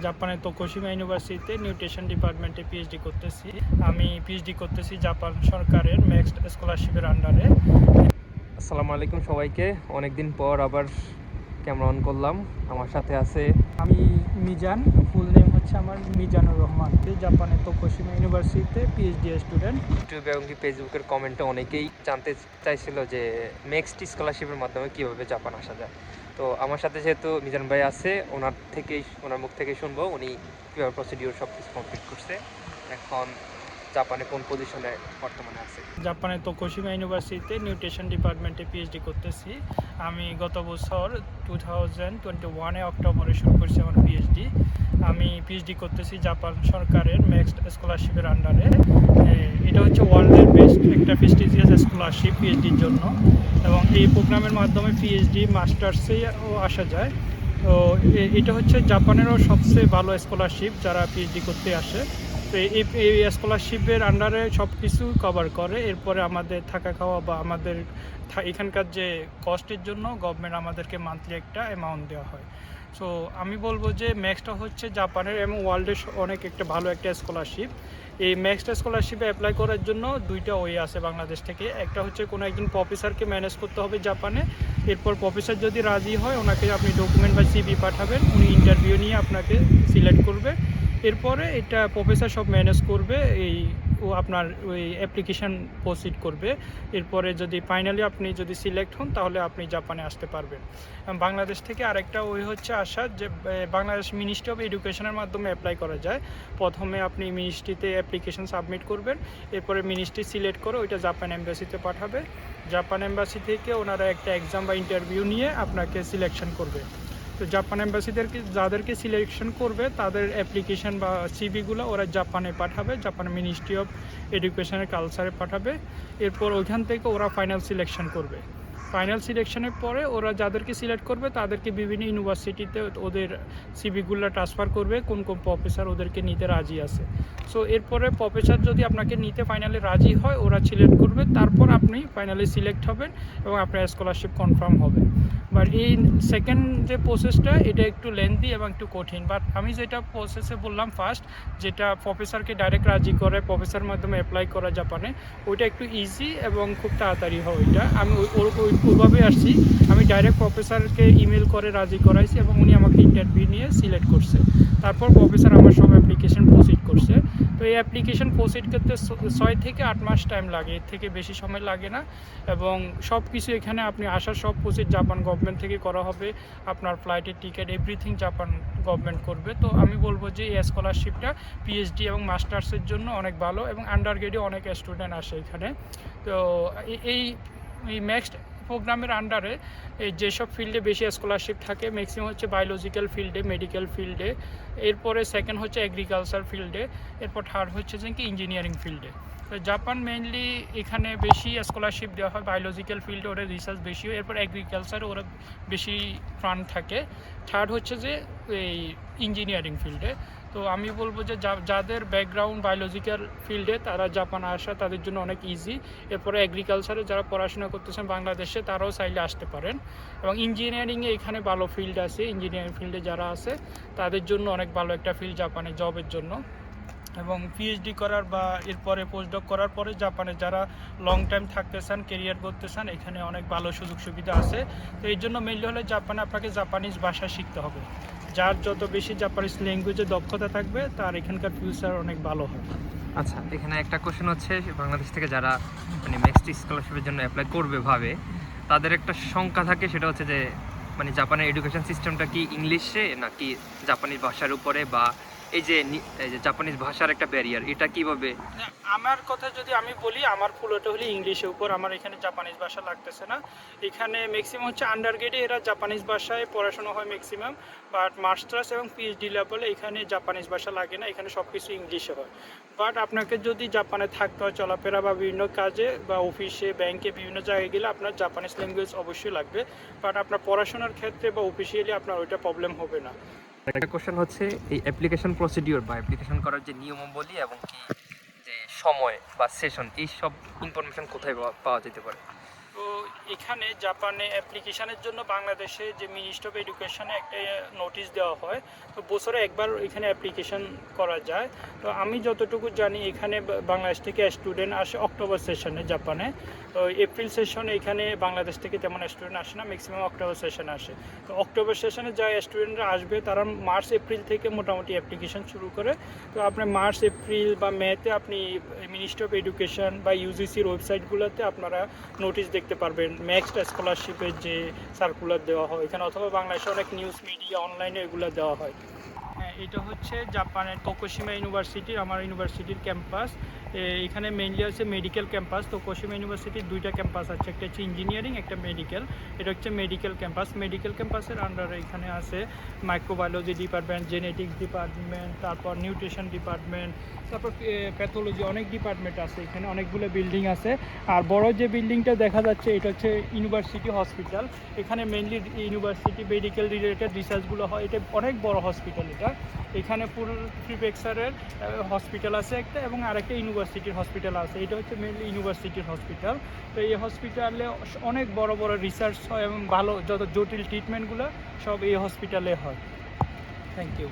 জাপানের তোকুশিমা ইউনিভার্সিটিতে নিউট্রিশন ডিপার্টমেন্টে পিএইচডি করতেছি। আমি পিএইচডি করতেছি জাপান সরকারের নেক্সট স্কলারশিপের আন্ডারে। আসসালামু আলাইকুম সবাইকে। অনেকদিন পর আবার ক্যামেরা অন করলাম। আমার সাথে আছে আমি মিজান, ফুল নেম হচ্ছে আমার মিজানুর রহমান। জাপানের তোকুশিমা ইউনিভার্সিটিতে পিএইচডি স্টুডেন্ট। ইউটিউবে এবং ফেসবুকের কমেন্টে অনেকেই জানতে চাইছিল যে নেক্সট স্কলারশিপের মাধ্যমে কীভাবে জাপান আসা যায়। তো আমার সাথে যেহেতু মিজান ভাই আছে, ওনার মুখ থেকেই শুনবো উনি কীভাবে প্রসিডিওর সব কিছু কমপ্লিট করছে, এখন জাপানে কোন পজিশনে বর্তমানে আছে। জাপানের তোকুশিমা ইউনিভার্সিটিতে নিউট্রিশন ডিপার্টমেন্টে পিএইচডি করতেছি। আমি গত বছর 2021 অক্টোবরে শুরু করছি আমার পিএইচডি। আমি পিএইচডি করতেছি জাপান সরকারের নেক্সট স্কলারশিপের আন্ডারে। এটা হচ্ছে ওয়ার্ল্ডের বেস্ট একটা প্রেস্টিজিয়াস স্কলারশিপ পিএইচডির জন্য, এবং এই প্রোগ্রামের মাধ্যমে পিএইচডি মাস্টার্সেও আসা যায়। তো এটা হচ্ছে জাপানেরও সবচেয়ে ভালো স্কলারশিপ যারা পিএইচডি করতে আসে। তো এই স্কলারশিপের আন্ডারে সব কিছু কভার করে। এরপরে আমাদের থাকা খাওয়া বা আমাদের এখানকার যে কস্টের জন্য গভর্নমেন্ট আমাদেরকে মান্থলি একটা অ্যামাউন্ট দেওয়া হয়। সো আমি বলবো যে ম্যাক্সটা হচ্ছে জাপানের এবং ওয়ার্ল্ডের অনেক একটা ভালো একটা স্কলারশিপ। এই ম্যাক্সটা স্কলারশিপে অ্যাপ্লাই করার জন্য দুইটা ওয়ে আছে বাংলাদেশ থেকে। একটা হচ্ছে কোনো একজন প্রফেসরকে ম্যানেজ করতে হবে জাপানে। এরপর প্রফেসর যদি রাজি হয়, ওনাকে আপনি ডকুমেন্ট বা সিভি পাঠাবেন, উনি ইন্টারভিউ নিয়ে আপনাকে সিলেক্ট করবে। এরপরে এটা প্রফেসর সব ম্যানেজ করবে, আপনার ওই অ্যাপ্লিকেশান প্রসিড করবে। এরপরে যদি ফাইনালি আপনি যদি সিলেক্ট হন, তাহলে আপনি জাপানে আসতে পারবেন। বাংলাদেশ থেকে আরেকটা ওই হচ্ছে আসার যে বাংলাদেশ মিনিস্ট্রি অফ এডুকেশনের মাধ্যমে অ্যাপ্লাই করা যায়। প্রথমে আপনি মিনিস্ট্রিতে অ্যাপ্লিকেশন সাবমিট করবেন, এরপরে মিনিস্ট্রি সিলেক্ট করে ওইটা জাপান এম্বাসিতে পাঠাবে। জাপান এম্বাসি থেকে ওনারা একটা এক্সাম বা ইন্টারভিউ নিয়ে আপনাকে সিলেকশন করবে। তো জাপান এম্বাসিদেরকে যাদেরকে সিলেকশন করবে তাদের অ্যাপ্লিকেশন বা সিভিগুলো ওরা জাপানে পাঠাবে, জাপান মিনিস্ট্রি অফ এডুকেশনের কালচারে পাঠাবে। এরপর ওইখান থেকে ওরা ফাইনাল সিলেকশন করবে। ফাইনাল সিলেকশনের পরে ওরা যাদেরকে সিলেক্ট করবে তাদেরকে বিভিন্ন ইউনিভার্সিটিতে ওদের সিভিগুলো ট্রান্সফার করবে, কোন কোন প্রফেসর ওদেরকে নিতে রাজি আছে। সো এরপরে প্রফেসর যদি আপনাকে নিতে ফাইনালি রাজি হয়, ওরা সিলেক্ট করবে, তারপর আপনি ফাইনালি সিলেক্ট হবেন এবং আপনার স্কলারশিপ কনফার্ম হবে। বাট এই সেকেন্ড যে প্রসেসটা, এটা একটু লেন্দি এবং একটু কঠিন। বাট আমি যেটা প্রসেসে বললাম ফার্স্ট, যেটা প্রফেসরকে ডাইরেক্ট রাজি করে প্রফেসর মাধ্যমে অ্যাপ্লাই করা জাপানে, ওইটা একটু ইজি এবং খুব তাড়াতাড়ি হয়। ওইটা আমি ওইভাবেই আসছি। আমি ডাইরেক্ট প্রফেসরকে ইমেল করে রাজি করাইছি এবং উনি আমাকে ইন্টারভিউ নিয়ে সিলেক্ট করছে। তারপর প্রফেসর আমার সব অ্যাপ্লিকেশন প্রসিড করছে। তো এই অ্যাপ্লিকেশন প্রসিড করতে 6 থেকে 8 মাস টাইম লাগে, এর থেকে বেশি সময় লাগে না। এবং সব কিছু এখানে আপনি আসার সব প্রসিড জাপান গভর্নমেন্ট থেকে করা হবে। আপনার ফ্লাইটের টিকিট এভরিথিং জাপান গভর্নমেন্ট করবে। তো আমি বলবো যে এই স্কলারশিপটা পিএইচডি এবং মাস্টার্সের জন্য অনেক ভালো, এবং আন্ডারগ্রেডে অনেক স্টুডেন্ট আসে এখানে। তো এই নেক্সট প্রোগ্রামের আন্ডারে যেসব ফিল্ডে বেশি স্কলারশিপ থাকে, ম্যাক্সিমাম হচ্ছে বায়োলজিক্যাল ফিল্ডে, মেডিকেল ফিল্ডে, এরপরে সেকেন্ড হচ্ছে এগ্রিকালচার ফিল্ডে, এরপর থার্ড হচ্ছে যে কি ইঞ্জিনিয়ারিং ফিল্ডে। তো জাপান মেইনলি এখানে বেশি স্কলারশিপ দেওয়া হয় বায়োলজিক্যাল ফিল্ডে, ওরা রিসার্চ বেশি হয়। এরপর এগ্রিকালচারে ওরা বেশি ফান্ড থাকে। থার্ড হচ্ছে যে এই ইঞ্জিনিয়ারিং ফিল্ডে। তো আমি বলবো যে যাদের ব্যাকগ্রাউন্ড বায়োলজিক্যাল ফিল্ডে, তারা জাপান আসা তাদের জন্য অনেক ইজি। এরপরে এগ্রিকালচারে যারা পড়াশোনা করতেছেন বাংলাদেশে, তারাও চাইলে আসতে পারেন। এবং ইঞ্জিনিয়ারিংয়ে এখানে ভালো ফিল্ড আছে, ইঞ্জিনিয়ারিং ফিল্ডে যারা আছে তাদের জন্য অনেক ভালো একটা ফিল্ড জাপানে জবের জন্য। এবং পিএইচডি করার বা এরপরে পোস্টডক করার পরে জাপানে যারা লং টাইম থাকতে চান, কেরিয়ার করতে চান, এখানে অনেক ভালো সুযোগ সুবিধা আছে। তো এই জন্য মেইনলি হলে জাপানে আপনাকে জাপানিজ ভাষা শিখতে হবে। যার যত বেশি জাপানিজ ল্যাঙ্গুয়েজে দক্ষতা থাকবে, তার এখানকার ফিউচার অনেক ভালো হবে। আচ্ছা, এখানে একটা কোশ্চেন হচ্ছে, বাংলাদেশ থেকে যারা মানে নেক্সট স্কলারশিপের জন্য অ্যাপ্লাই করবে ভাবে, তাদের একটা শঙ্কা থাকে, সেটা হচ্ছে যে মানে জাপানের এডুকেশন সিস্টেমটা কি ইংলিশে নাকি জাপানিজ ভাষার উপরে, বা এই যে জাপানিজ ভাষার একটা ব্যারিয়ার, এটা কিভাবে? আমার কথা যদি আমি বলি, আমার পুরোটা হলে ইংলিশের উপর, আমার এখানে জাপানিজ ভাষা লাগতেছে না। এখানে ম্যাক্সিমাম হচ্ছে আন্ডারগ্রেডে এরা জাপানিজ ভাষায় পড়াশোনা হয় ম্যাক্সিমাম, বাট মাস্টার্স এবং পিএইচডি লেভেলে এখানে জাপানিজ ভাষা লাগে না, এখানে সব কিছু ইংলিশে হয়। বাট আপনাকে যদি জাপানে থাকতে হয় চলাফেরা বা বিভিন্ন কাজে বা অফিসে, ব্যাংকে, বিভিন্ন জায়গায় গেলে আপনার জাপানিজ ল্যাঙ্গুয়েজ অবশ্যই লাগবে। বাট আপনার পড়াশোনার ক্ষেত্রে বা অফিসিয়ালি আপনার ওইটা প্রবলেম হবে না। একটা কোশ্চেন হচ্ছে, এই অ্যাপ্লিকেশন প্রসিডিওর বা অ্যাপ্লিকেশন করার যে নিয়মাবলী এবং কি যে সময় বা সেশন, এই সব ইনফরমেশন কোথায় পাওয়া যেতে পারে? তো এখানে জাপানে অ্যাপ্লিকেশনের জন্য বাংলাদেশে যে মিনিস্ট্রি অফ এডুকেশনে একটা নোটিশ দেওয়া হয়, তো বছরে একবার এখানে অ্যাপ্লিকেশন করা যায়। তো আমি যতটুকু জানি এখানে বাংলাদেশ থেকে স্টুডেন্ট আসে অক্টোবর সেশনে জাপানে। তো এপ্রিল সেশনে এখানে বাংলাদেশ থেকে তেমন স্টুডেন্ট আসে না, ম্যাক্সিমাম অক্টোবর সেশনে আসে। তো অক্টোবর সেশনে যা স্টুডেন্টরা আসবে তারা মার্চ এপ্রিল থেকে মোটামুটি অ্যাপ্লিকেশন শুরু করে। তো আপনার মার্চ এপ্রিল বা মেতে আপনি মিনিস্ট্রি অফ এডুকেশন বা ইউজিসির ওয়েবসাইটগুলোতে আপনারা নোটিশ দেখতে পারবেন, নেক্সট স্কলারশিপের যে সার্কুলার দেওয়া হয় এখানে, অথবা বাংলাদেশে অনেক নিউজ মিডিয়া অনলাইনে এগুলো দেওয়া হয়। হ্যাঁ, এটা হচ্ছে জাপানের তোকোশিমা ইউনিভার্সিটি, আমার ইউনিভার্সিটির ক্যাম্পাস। এখানে মেইনলি আছে মেডিকেল ক্যাম্পাস। তোকোশিমা ইউনিভার্সিটির দুইটা ক্যাম্পাস আছে, একটা হচ্ছে ইঞ্জিনিয়ারিং, একটা মেডিকেল। এটা হচ্ছে মেডিকেল ক্যাম্পাস। মেডিকেল ক্যাম্পাসের আন্ডারে এখানে আছে মাইক্রোবায়োলজি ডিপার্টমেন্ট, জেনেটিক্স ডিপার্টমেন্ট, তারপর নিউট্রিশন ডিপার্টমেন্ট, তারপর প্যাথোলজি, অনেক ডিপার্টমেন্ট আছে এখানে, অনেকগুলো বিল্ডিং আছে। আর বড় যে বিল্ডিংটা দেখা যাচ্ছে এটা হচ্ছে ইউনিভার্সিটি হসপিটাল। এখানে মেইনলি ইউনিভার্সিটি মেডিকেল রিলেটেড রিসার্চগুলো হয়। এটা অনেক বড় হসপিটাল। এখানে পুরো প্রিফেকচারের হসপিটাল আছে একটা, এবং আরেকটা ইউনিভার্সিটির হসপিটাল আছে। এটা হচ্ছে মেইনলি ইউনিভার্সিটির হসপিটাল। তো এই হসপিটালে অনেক বড় বড় রিসার্চ হয় এবং ভালো যত জটিল ট্রিটমেন্টগুলো সব এই হসপিটালে হয়। Thank you.